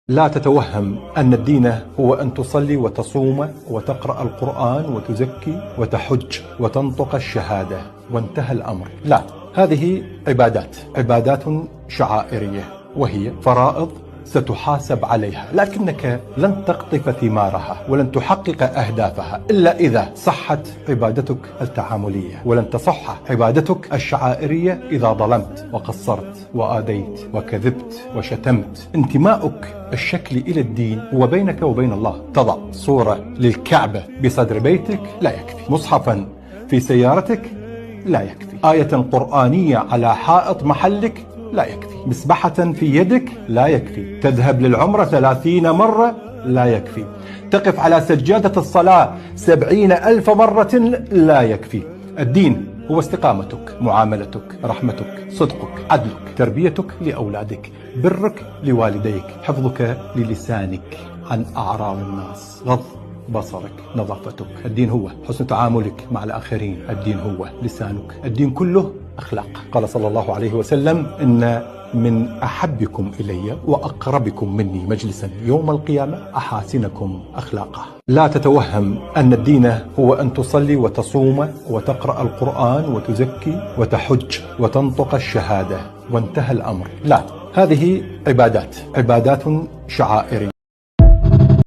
لا تتوهم أن الدين هو أن تصلي وتصوم وتقرأ القرآن وتزكي وتحج وتنطق الشهادة وانتهى الأمر. لا، هذه عبادات شعائرية، وهي فرائض ستحاسب عليها، لكنك لن تقطف ثمارها ولن تحقق أهدافها إلا إذا صحت عبادتك التعاملية، ولن تصح عبادتك الشعائرية إذا ظلمت وقصرت وآذيت وكذبت وشتمت. انتماؤك الشكلي إلى الدين هو بينك وبين الله. تضع صورة للكعبة بصدر بيتك لا يكفي، مصحفا في سيارتك لا يكفي، آية قرآنية على حائط محلك لا يكفي، مسبحة في يدك لا يكفي، تذهب للعمرة 30 مرة لا يكفي، تقف على سجادة الصلاة 70,000 مرة لا يكفي. الدين هو استقامتك، معاملتك، رحمتك، صدقك، عدلك، تربيتك لأولادك، برك لوالديك، حفظك للسانك عن أعراض الناس، غض بصرك، نظافتك. الدين هو حسن تعاملك مع الآخرين، الدين هو لسانك، الدين كله أخلاق. قال صلى الله عليه وسلم: إن من أحبكم إلي وأقربكم مني مجلسا يوم القيامة أحاسنكم أخلاقا. لا تتوهم أن الدين هو أن تصلي وتصوم وتقرأ القرآن وتزكي وتحج وتنطق الشهادة وانتهى الأمر. لا، هذه عبادات شعائرية.